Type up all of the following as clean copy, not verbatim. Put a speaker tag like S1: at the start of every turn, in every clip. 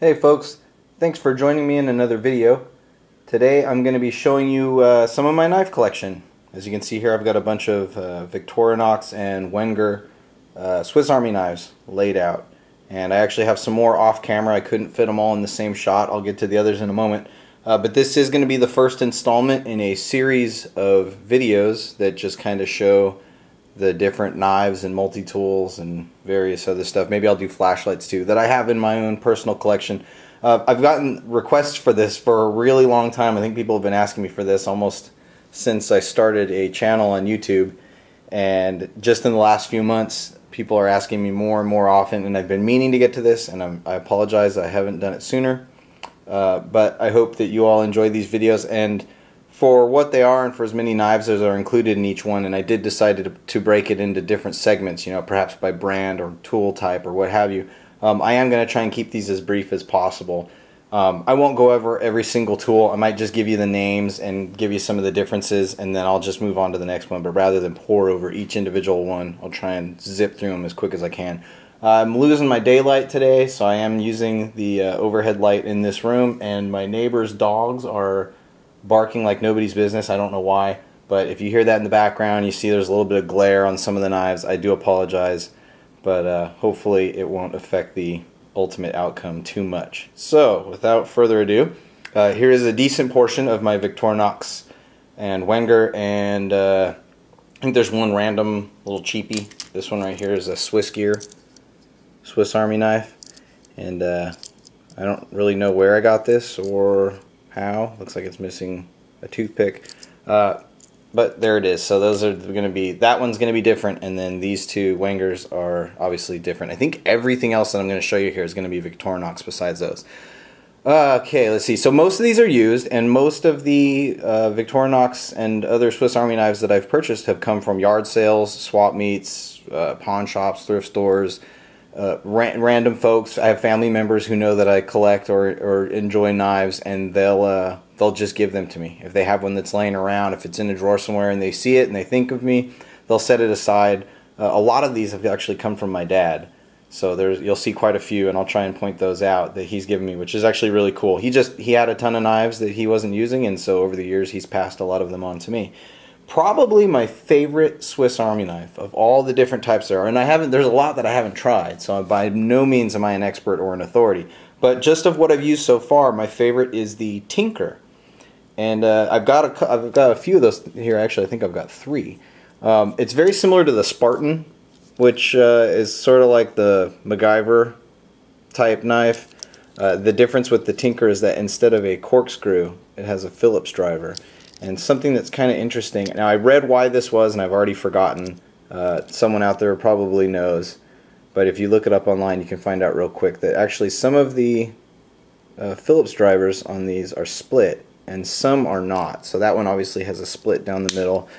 S1: Hey folks, thanks for joining me in another video. Today I'm going to be showing you some of my knife collection. As you can see here, I've got a bunch of Victorinox and Wenger Swiss Army knives laid out. And I actually have some more off camera. I couldn't fit them all in the same shot. I'll get to the others in a moment. But this is going to be the first installment in a series of videos that just kind of show the different knives and multi-tools and various other stuff. Maybe I'll do flashlights too that I have in my own personal collection. I've gotten requests for this for a really long time. I think people have been asking me for this almost since I started a channel on YouTube, and just in the last few months people are asking me more and more often, and I've been meaning to get to this, and I apologize I haven't done it sooner. But I hope that you all enjoy these videos, and for what they are and for as many knives as are included in each one, and I did decide to break it into different segments, you know, perhaps by brand or tool type or what have you. I am going to try and keep these as brief as possible. I won't go over every single tool. I might just give you the names and give you some of the differences, and then I'll just move on to the next one. But rather than pour over each individual one, I'll try and zip through them as quick as I can. I'm losing my daylight today, so I am using the overhead light in this room, and my neighbor's dogs are barking like nobody's business. I don't know why, but if you hear that in the background, you see there's a little bit of glare on some of the knives. I do apologize, but hopefully it won't affect the ultimate outcome too much. So without further ado, here is a decent portion of my Victorinox and Wenger, and I think there's one random little cheapie. This one right here is a Swiss Army knife, and I don't really know where I got this or how. Looks like it's missing a toothpick, but there it is. So those are going to be, that one's going to be different, and then these two Wengers are obviously different. I think everything else that I'm going to show you here is going to be Victorinox besides those. Okay, let's see. So most of these are used, and most of the Victorinox and other Swiss Army knives that I've purchased have come from yard sales, swap meets, pawn shops, thrift stores, random folks. I have family members who know that I collect or enjoy knives, and they'll just give them to me. If they have one that's laying around, if it's in a drawer somewhere and they see it and they think of me, they'll set it aside. A lot of these have actually come from my dad, so you'll see quite a few, and I'll try and point those out that he's given me, which is actually really cool. He had a ton of knives that he wasn't using, and so over the years he's passed a lot of them on to me. Probably my favorite Swiss Army knife of all the different types there are, and there's a lot that I haven't tried, so by no means am I an expert or an authority, but just of what I've used so far, my favorite is the Tinker. And I've got a few of those here. Actually, I think I've got 3. It's very similar to the Spartan, which is sort of like the MacGyver type knife. The difference with the Tinker is that instead of a corkscrew, it has a Phillips driver. And something that's kind of interesting, now I read why this was and I've already forgotten. Someone out there probably knows, but if you look it up online you can find out real quick that actually some of the Phillips drivers on these are split and some are not. So that one obviously has a split down the middle,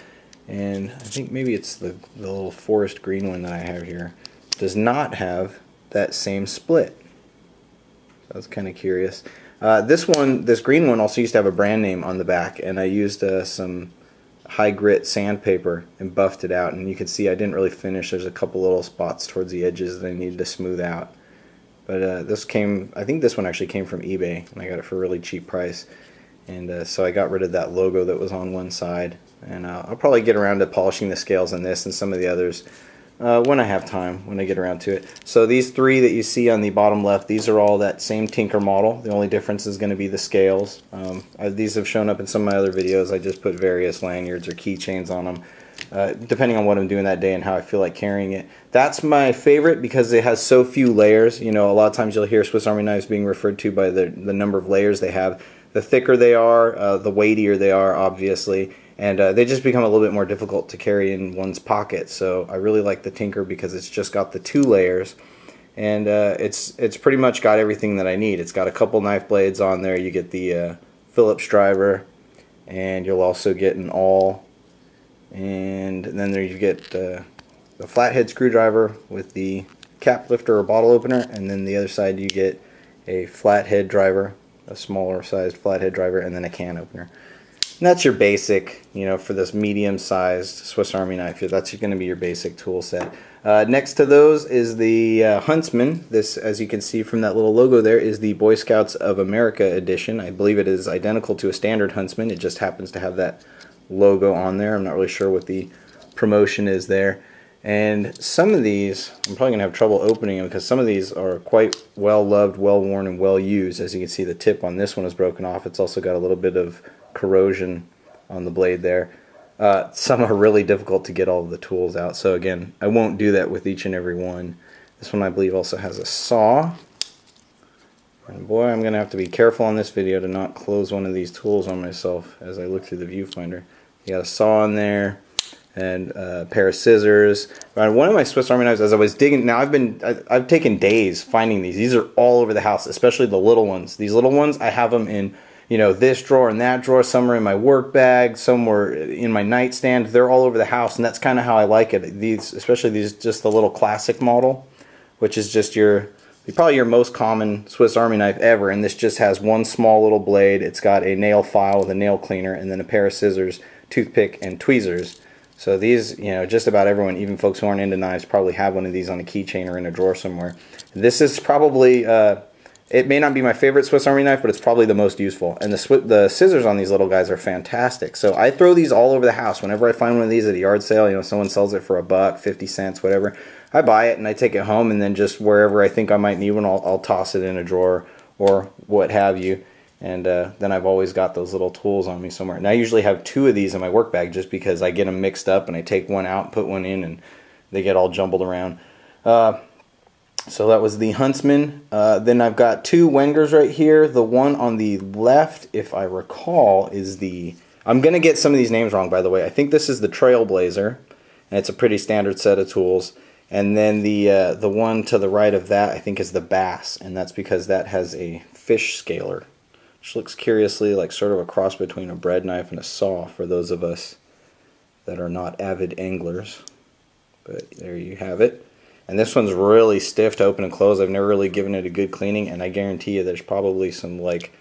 S1: and I think maybe it's the little forest green one that I have here does not have that same split. So I was kind of curious. This green one also used to have a brand name on the back, and I used some high grit sandpaper and buffed it out, and you can see I didn't really finish. There's a couple little spots towards the edges that I needed to smooth out. But I think this one actually came from eBay, and I got it for a really cheap price. And so I got rid of that logo that was on one side, and I'll probably get around to polishing the scales on this and some of the others when I have time, when I get around to it. So these 3 that you see on the bottom left, these are all that same Tinker model. The only difference is going to be the scales. These have shown up in some of my other videos. I just put various lanyards or keychains on them, depending on what I'm doing that day and how I feel like carrying it. That's my favorite because it has so few layers. You know, a lot of times you'll hear Swiss Army knives being referred to by the number of layers they have. The thicker they are, the weightier they are, obviously, and they just become a little bit more difficult to carry in one's pocket. So I really like the Tinker because it's just got the 2 layers, and it's pretty much got everything that I need. It's got a couple knife blades on there. You get the Phillips driver, and you'll also get an awl, and then there you get the flathead screwdriver with the cap lifter or bottle opener, and then the other side you get a flathead driver, a smaller sized flathead driver, and then a can opener. And that's your basic, you know, for this medium-sized Swiss Army knife. That's going to be your basic tool set. Next to those is the Huntsman. This, as you can see from that little logo there, is the Boy Scouts of America edition. I believe it is identical to a standard Huntsman. It just happens to have that logo on there. I'm not really sure what the promotion is there. And some of these, I'm probably going to have trouble opening them because some of these are quite well loved, well worn, and well used. As you can see, the tip on this one is broken off. It's also got a little bit of corrosion on the blade there. Some are really difficult to get all of the tools out, so again, I won't do that with each and every one. This one I believe also has a saw. And boy, I'm going to have to be careful on this video to not close one of these tools on myself as I look through the viewfinder. You got a saw in there, and a pair of scissors. One of my Swiss Army knives, as I was digging, now I've taken days finding these. These are all over the house, especially the little ones. These little ones, I have them in, you know, this drawer and that drawer. Some are in my work bag, some were in my nightstand. They're all over the house, and that's kind of how I like it. These, especially these, just the little classic model, which is just probably your most common Swiss Army knife ever, and this just has one small little blade. It's got a nail file with a nail cleaner, and then a pair of scissors, toothpick, and tweezers. So these, you know, just about everyone, even folks who aren't into knives, probably have one of these on a keychain or in a drawer somewhere. This is probably, it may not be my favorite Swiss Army knife, but it's probably the most useful. And the scissors on these little guys are fantastic. So I throw these all over the house. Whenever I find one of these at a yard sale, you know, someone sells it for $1, 50 cents, whatever, I buy it and I take it home, and then just wherever I think I might need one, I'll toss it in a drawer or what have you. And then I've always got those little tools on me somewhere. And I usually have 2 of these in my work bag just because I get them mixed up and I take one out and put one in and they get all jumbled around. So that was the Huntsman. Then I've got 2 Wengers right here. The one on the left, if I recall, is the... I'm going to get some of these names wrong, by the way. I think this is the Trailblazer, and it's a pretty standard set of tools. And then the one to the right of that, I think, is the Bass, and that's because that has a fish scaler, which looks curiously like sort of a cross between a bread knife and a saw for those of us that are not avid anglers. But there you have it. And this one's really stiff to open and close. I've never really given it a good cleaning, and I guarantee you there's probably some like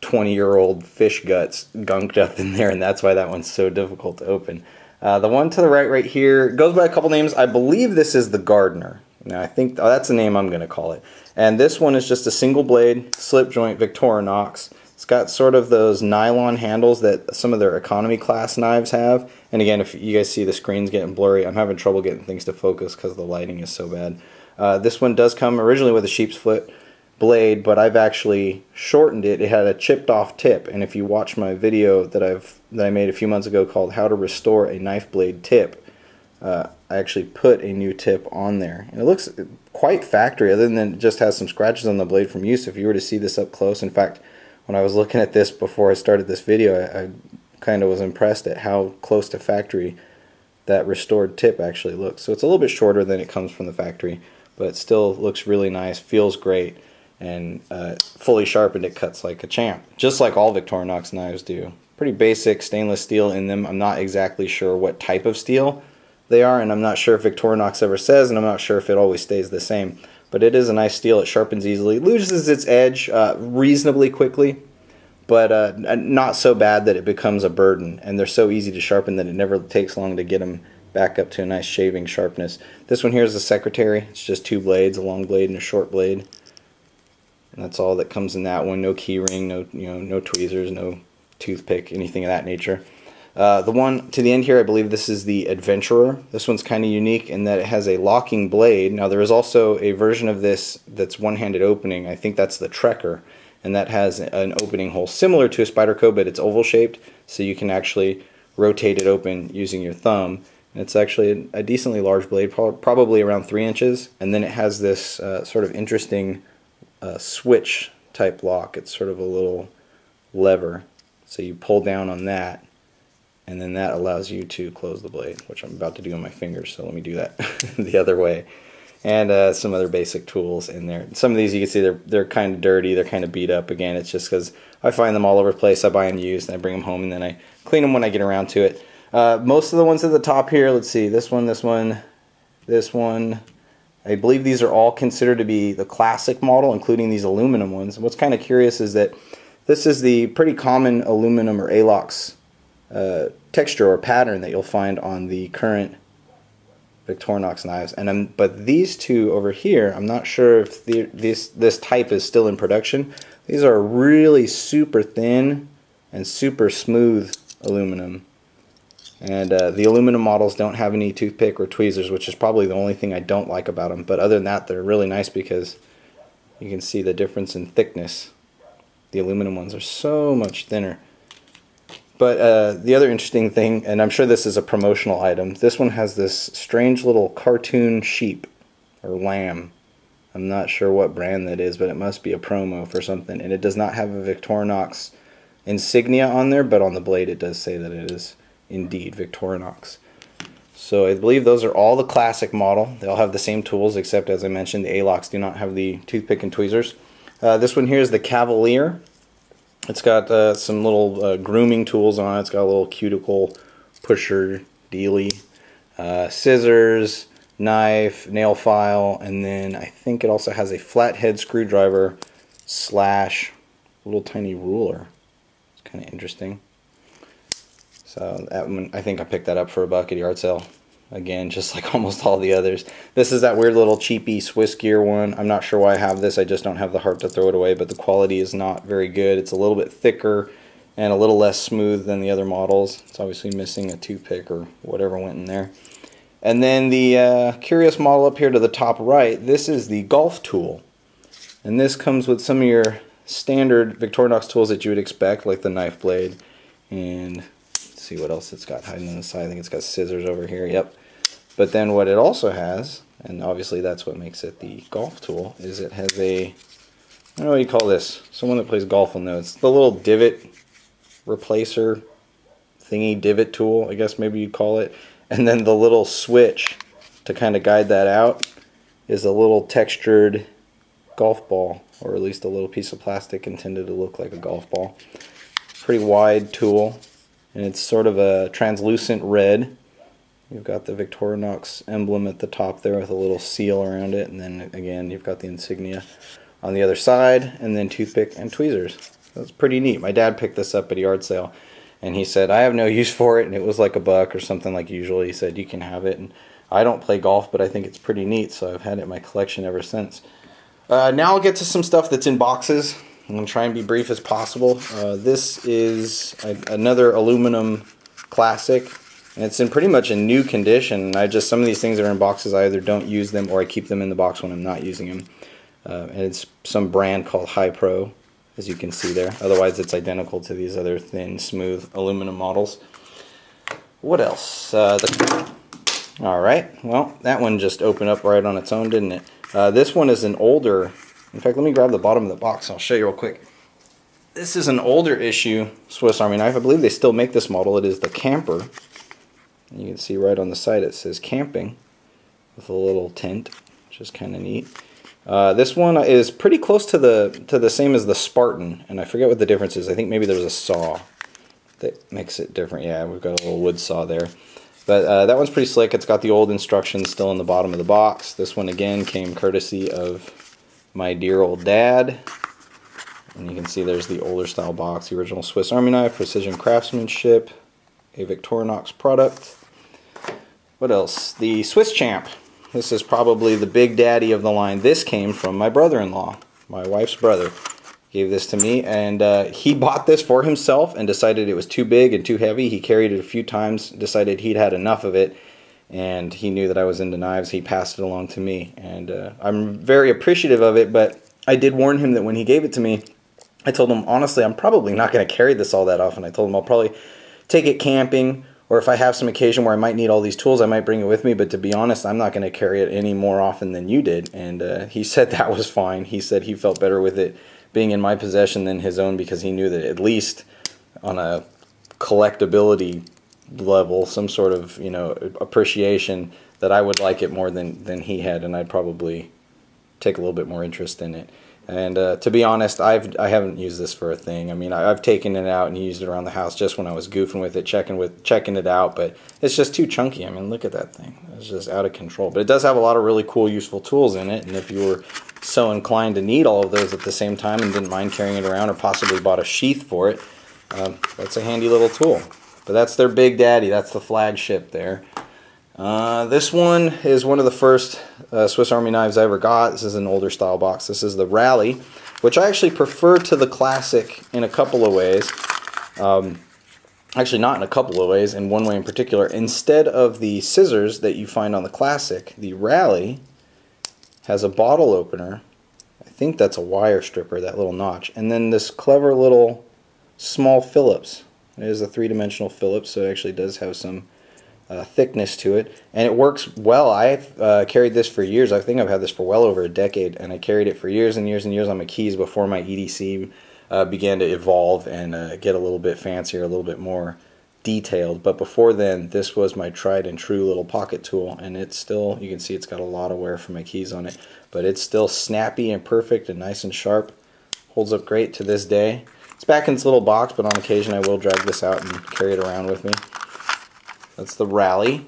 S1: 20-year-old fish guts gunked up in there, and that's why that one's so difficult to open. The one to the right here goes by a couple names. I believe this is the Gardener. Now I think that's the name I'm going to call it. And this one is just a single blade slip joint Victorinox. It's got sort of those nylon handles that some of their economy class knives have. And again, if you guys see the screen's getting blurry, I'm having trouble getting things to focus because the lighting is so bad. This one does come originally with a sheep's foot blade, but I've actually shortened it. It had a chipped off tip, and if you watch my video that I made a few months ago called How to Restore a Knife Blade Tip, I actually put a new tip on there. And it looks quite factory, other than it just has some scratches on the blade from use. If you were to see this up close, in fact, when I was looking at this before I started this video, I kind of was impressed at how close to factory that restored tip actually looks. So it's a little bit shorter than it comes from the factory, but it still looks really nice, feels great, and fully sharpened it cuts like a champ, just like all Victorinox knives do. Pretty basic stainless steel in them. I'm not exactly sure what type of steel they are, and I'm not sure if Victorinox ever says, and I'm not sure if it always stays the same. But it is a nice steel. It sharpens easily, loses its edge reasonably quickly, but not so bad that it becomes a burden. And they're so easy to sharpen that it never takes long to get them back up to a nice shaving sharpness. This one here is the Secretary. It's just 2 blades, a long blade and a short blade. And that's all that comes in that one. No key ring, no tweezers, no toothpick, anything of that nature. The one to the end here, I believe this is the Adventurer. This one's kind of unique in that it has a locking blade. Now there is also a version of this that's one-handed opening. I think that's the Trekker, and that has an opening hole similar to a Spyderco, but it's oval shaped, so you can actually rotate it open using your thumb. And it's actually a decently large blade, probably around 3 inches, and then it has this sort of interesting switch type lock. It's sort of a little lever, so you pull down on that, and then that allows you to close the blade, which I'm about to do on my fingers, so let me do that the other way. And some other basic tools in there. Some of these you can see they're kind of dirty, they're kind of beat up. Again, it's just because I find them all over the place. I buy them used, and I bring them home, and then I clean them when I get around to it. Most of the ones at the top here, let's see, this one, I believe these are all considered to be the classic model, including these aluminum ones. What's kind of curious is that this is the pretty common aluminum or Alox texture or pattern that you'll find on the current Victorinox knives. But these two over here, I'm not sure if this type is still in production. These are really super thin and super smooth aluminum. And the aluminum models don't have any toothpick or tweezers, which is probably the only thing I don't like about them. But other than that, they're really nice because you can see the difference in thickness. The aluminum ones are so much thinner. But the other interesting thing, and I'm sure this is a promotional item, this one has this strange little cartoon sheep or lamb. I'm not sure what brand that is, but it must be a promo for something. And it does not have a Victorinox insignia on there, but on the blade it does say that it is indeed Victorinox. So I believe those are all the classic model. They all have the same tools, except as I mentioned, the Alox do not have the toothpick and tweezers. This one here is the Cavalier. It's got some little grooming tools on it. It's got a little cuticle pusher dealy, scissors, knife, nail file, and then I think it also has a flathead screwdriver slash little tiny ruler. It's kind of interesting. So that one, I think I picked that up for $1 at a yard sale. Again, just like almost all the others. This is that weird little cheapy Swiss gear one. I'm not sure why I have this. I just don't have the heart to throw it away, but the quality is not very good. It's a little bit thicker and a little less smooth than the other models. It's obviously missing a toothpick or whatever went in there. And then the curious model up here to the top right, this is the golf tool. And this comes with some of your standard Victorinox tools that you would expect, like the knife blade. And see what else it's got hiding on the side. I think it's got scissors over here. Yep. But then what it also has, and obviously that's what makes it the golf tool, is it has a, I don't know what you call this. Someone that plays golf will know. It's the little divot replacer thingy, divot tool, I guess maybe you'd call it. And then the little switch to kind of guide that out is a little textured golf ball, or at least a little piece of plastic intended to look like a golf ball. Pretty wide tool. And it's sort of a translucent red. You've got the Victorinox emblem at the top there with a little seal around it, and then again you've got the insignia on the other side, and then toothpick and tweezers. That's pretty neat. My dad picked this up at a yard sale, and he said, I have no use for it, and it was like $1 or something like usual. He said, you can have it. And I don't play golf, but I think it's pretty neat, so I've had it in my collection ever since. Now I'll get to some stuff that's in boxes. I'm going to try and be brief as possible. This is another aluminum classic, and it's in pretty much a new condition. Some of these things that are in boxes, I either don't use them or I keep them in the box when I'm not using them. And it's some brand called High Pro, as you can see there. Otherwise it's identical to these other thin, smooth aluminum models. What else? Alright, well, that one just opened up right on its own, didn't it? This one is an older. In fact, let me grab the bottom of the box. I'll show you real quick. This is an older issue Swiss Army knife. I believe they still make this model. It is the Camper. And you can see right on the side it says camping with a little tint, which is kind of neat. This one is pretty close to the same as the Spartan, and I forget what the difference is. I think maybe there's a saw that makes it different. Yeah, we've got a little wood saw there. But that one's pretty slick. It's got the old instructions still in the bottom of the box. This one again came courtesy of my dear old dad, and you can see there's the older style box, the original Swiss Army knife, precision craftsmanship, a Victorinox product. What else? The Swiss Champ. This is probably the big daddy of the line. This came from my brother-in-law, my wife's brother. Gave this to me, and he bought this for himself and decided it was too big and too heavy. He carried it a few times, decided he'd had enough of it, and he knew that I was into knives. He passed it along to me, and I'm very appreciative of it, but I did warn him that when he gave it to me, I told him, honestly, I'm probably not going to carry this all that often. I told him I'll probably take it camping, or if I have some occasion where I might need all these tools, I might bring it with me, but to be honest, I'm not going to carry it any more often than you did, and he said that was fine. He said he felt better with it being in my possession than his own, because he knew that at least on a collectability level, some sort of, you know, appreciation, that I would like it more than he had, and I'd probably take a little bit more interest in it. And to be honest, I haven't used this for a thing. I mean, I've taken it out and used it around the house just when I was goofing with it, checking it out, but it's just too chunky. I mean, look at that thing. It's just out of control. But it does have a lot of really cool, useful tools in it, and if you were so inclined to need all of those at the same time and didn't mind carrying it around, or possibly bought a sheath for it, that's a handy little tool. But that's their big daddy. That's the flagship there. This one is one of the first Swiss Army knives I ever got. This is an older style box. This is the Rally, which I actually prefer to the Classic in a couple of ways. Actually, not in a couple of ways, in one way in particular. Instead of the scissors that you find on the Classic, the Rally has a bottle opener. I think that's a wire stripper, that little notch. And then this clever little small Phillips. It is a three-dimensional Phillips, so it actually does have some thickness to it. And it works well. I've carried this for years. I think I've had this for well over a decade, and I carried it for years and years and years on my keys before my EDC began to evolve and get a little bit fancier, a little bit more detailed. But before then, this was my tried and true little pocket tool, and it's still, you can see it's got a lot of wear for my keys on it, but it's still snappy and perfect and nice and sharp. Holds up great to this day. It's back in its little box, but on occasion I will drag this out and carry it around with me. That's the Rally.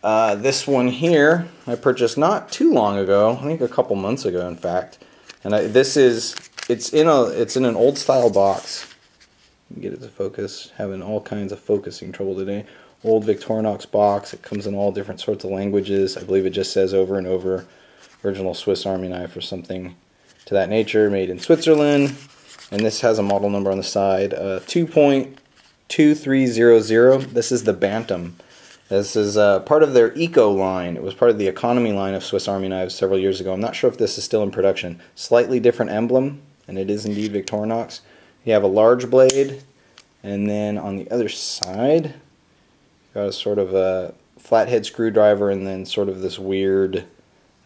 S1: This one here I purchased not too long ago, I think a couple months ago in fact, and it's in an old style box. Get it to focus. Having all kinds of focusing trouble today. Old Victorinox box. It comes in all different sorts of languages. I believe it just says over and over, original Swiss Army knife or something to that nature. Made in Switzerland. And this has a model number on the side. 2.2300. This is the Bantam. This is part of their Eco line. It was part of the economy line of Swiss Army knives several years ago. I'm not sure if this is still in production. Slightly different emblem, and it is indeed Victorinox. You have a large blade, and then on the other side, got a sort of a flathead screwdriver, and then sort of this weird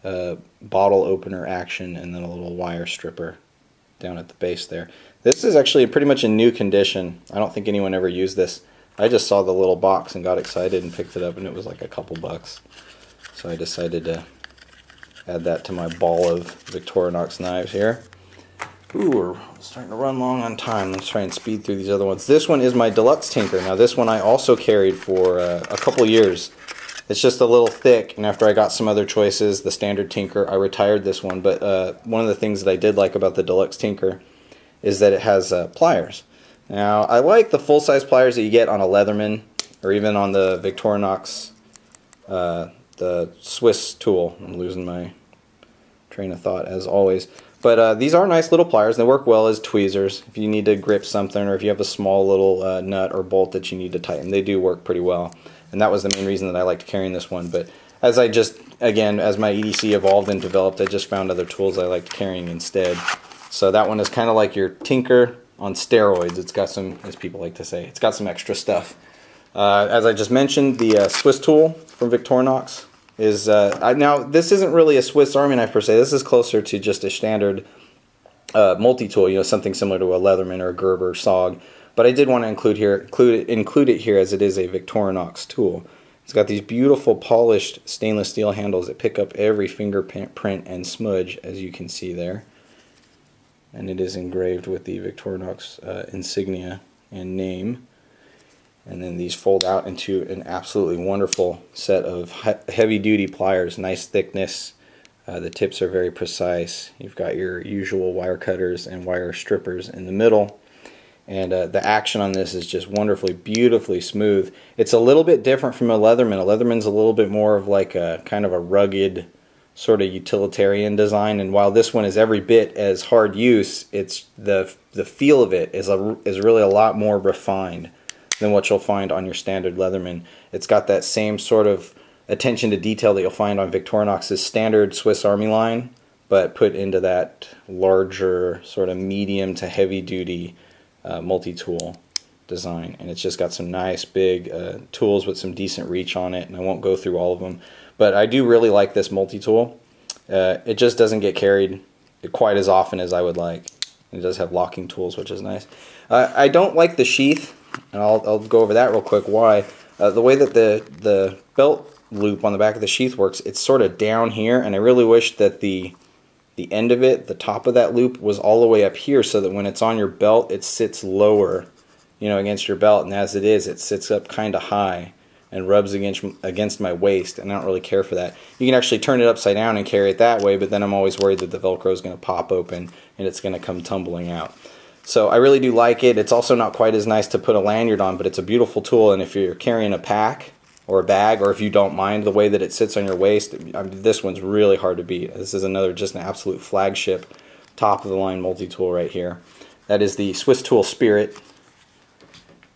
S1: bottle opener action, and then a little wire stripper down at the base there. This is actually pretty much in new condition. I don't think anyone ever used this. I just saw the little box and got excited and picked it up, and it was like a couple bucks. So I decided to add that to my ball of Victorinox knives here. Ooh, we're starting to run long on time. Let's try and speed through these other ones. This one is my Deluxe Tinker. Now this one I also carried for a couple years. It's just a little thick, and after I got some other choices, the standard Tinker, I retired this one. But one of the things that I did like about the Deluxe Tinker is that it has pliers. Now I like the full-size pliers that you get on a Leatherman or even on the Victorinox, the Swiss tool. I'm losing my train of thought as always. But these are nice little pliers, and they work well as tweezers. If you need to grip something, or if you have a small little nut or bolt that you need to tighten, they do work pretty well. And that was the main reason that I liked carrying this one. But as I just, again, as my EDC evolved and developed, I just found other tools I liked carrying instead. So that one is kind of like your Tinker on steroids. It's got some, as people like to say, it's got some extra stuff. As I just mentioned, the Swiss tool from Victorinox is now this isn't really a Swiss Army knife per se. This is closer to just a standard multi-tool, you know, something similar to a Leatherman or a Gerber SOG. But I did want to include it here as it is a Victorinox tool. It's got these beautiful polished stainless steel handles that pick up every fingerprint and smudge, as you can see there. And it is engraved with the Victorinox insignia and name. And then these fold out into an absolutely wonderful set of heavy-duty pliers, nice thickness. The tips are very precise. You've got your usual wire cutters and wire strippers in the middle. And the action on this is just wonderfully, beautifully smooth. It's a little bit different from a Leatherman. A Leatherman's a little bit more of like a kind of a rugged sort of utilitarian design, and while this one is every bit as hard use, it's the feel of it is really a lot more refined than what you'll find on your standard Leatherman. It's got that same sort of attention to detail that you'll find on Victorinox's standard Swiss Army line, but put into that larger sort of medium to heavy duty multi-tool design. And it's just got some nice big tools with some decent reach on it, and I won't go through all of them, but I do really like this multi-tool. It just doesn't get carried quite as often as I would like. It does have locking tools, which is nice. I don't like the sheath, and I'll go over that real quick. Why? The way that the belt loop on the back of the sheath works, it's sort of down here, and I really wish that the end of it, the top of that loop, was all the way up here, so that when it's on your belt, it sits lower, you know, against your belt. And as it is, it sits up kind of high and rubs against my waist, and I don't really care for that. You can actually turn it upside down and carry it that way, but then I'm always worried that the Velcro is going to pop open and it's going to come tumbling out. So I really do like it. It's also not quite as nice to put a lanyard on, but it's a beautiful tool, and if you're carrying a pack or a bag, or if you don't mind the way that it sits on your waist, I mean, this one's really hard to beat. This is another just an absolute flagship, top of the line multi-tool right here. That is the Swiss Tool Spirit.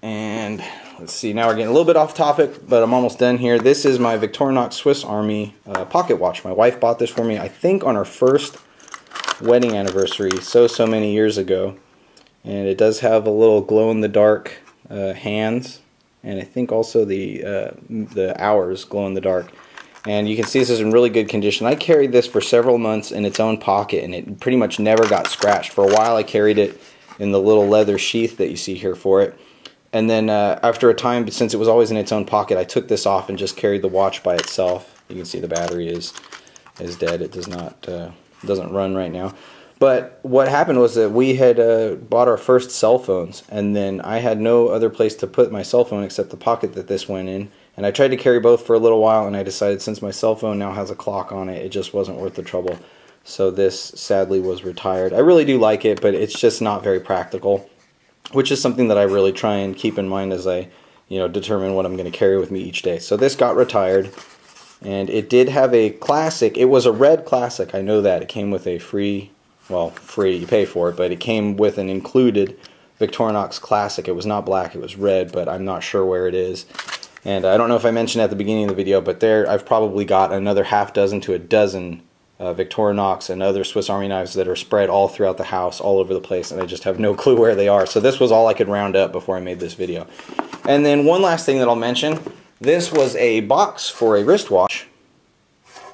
S1: And let's see, now we're getting a little bit off topic, but I'm almost done here. This is my Victorinox Swiss Army pocket watch. My wife bought this for me, I think, on our first wedding anniversary so many years ago. And it does have a little glow-in-the-dark hands, and I think also the hours glow-in-the-dark. And you can see this is in really good condition. I carried this for several months in its own pocket, and it pretty much never got scratched. For a while I carried it in the little leather sheath that you see here for it. And then after a time, since it was always in its own pocket, I took this off and just carried the watch by itself. You can see the battery is dead. It doesn't run right now. But what happened was that we had bought our first cell phones, and then I had no other place to put my cell phone except the pocket that this went in. And I tried to carry both for a little while, and I decided since my cell phone now has a clock on it, it just wasn't worth the trouble. So this sadly was retired. I really do like it, but it's just not very practical, which is something that I really try and keep in mind as I, determine what I'm going to carry with me each day. So this got retired, and it did have a classic. It was a red classic. I know that. It came with a free, you pay for it, but it came with an included Victorinox classic. It was not black, it was red, but I'm not sure where it is. And I don't know if I mentioned at the beginning of the video, but there I've probably got another half dozen to a dozen Victorinox and other Swiss Army knives that are spread all throughout the house, all over the place, and I just have no clue where they are. So this was all I could round up before I made this video. And then one last thing that I'll mention, this was a box for a wristwatch.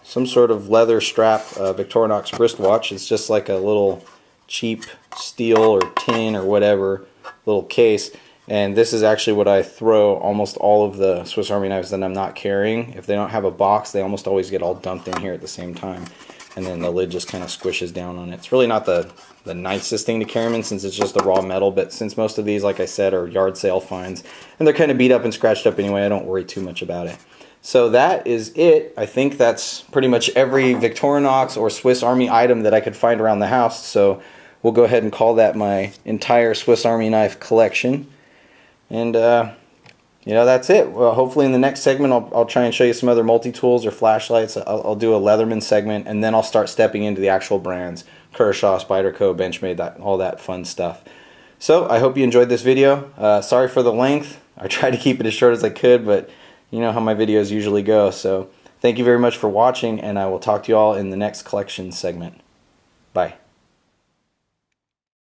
S1: Some sort of leather strap Victorinox wristwatch. It's just like a little cheap steel or tin or whatever little case. And this is actually what I throw almost all of the Swiss Army knives that I'm not carrying. If they don't have a box, they almost always get all dumped in here at the same time. And then the lid just kind of squishes down on it. It's really not the nicest thing to carry them in since it's just a raw metal, but since most of these, like I said, are yard sale finds, and they're kind of beat up and scratched up anyway, I don't worry too much about it. So that is it. I think that's pretty much every Victorinox or Swiss Army item that I could find around the house. So we'll go ahead and call that my entire Swiss Army knife collection. And that's it. Well, hopefully in the next segment I'll try and show you some other multi-tools or flashlights. I'll do a Leatherman segment, and then I'll start stepping into the actual brands. Kershaw, Spyderco, Benchmade, all that fun stuff. So I hope you enjoyed this video. Sorry for the length. I tried to keep it as short as I could, but you know how my videos usually go. So thank you very much for watching, and I will talk to you all in the next collection segment. Bye.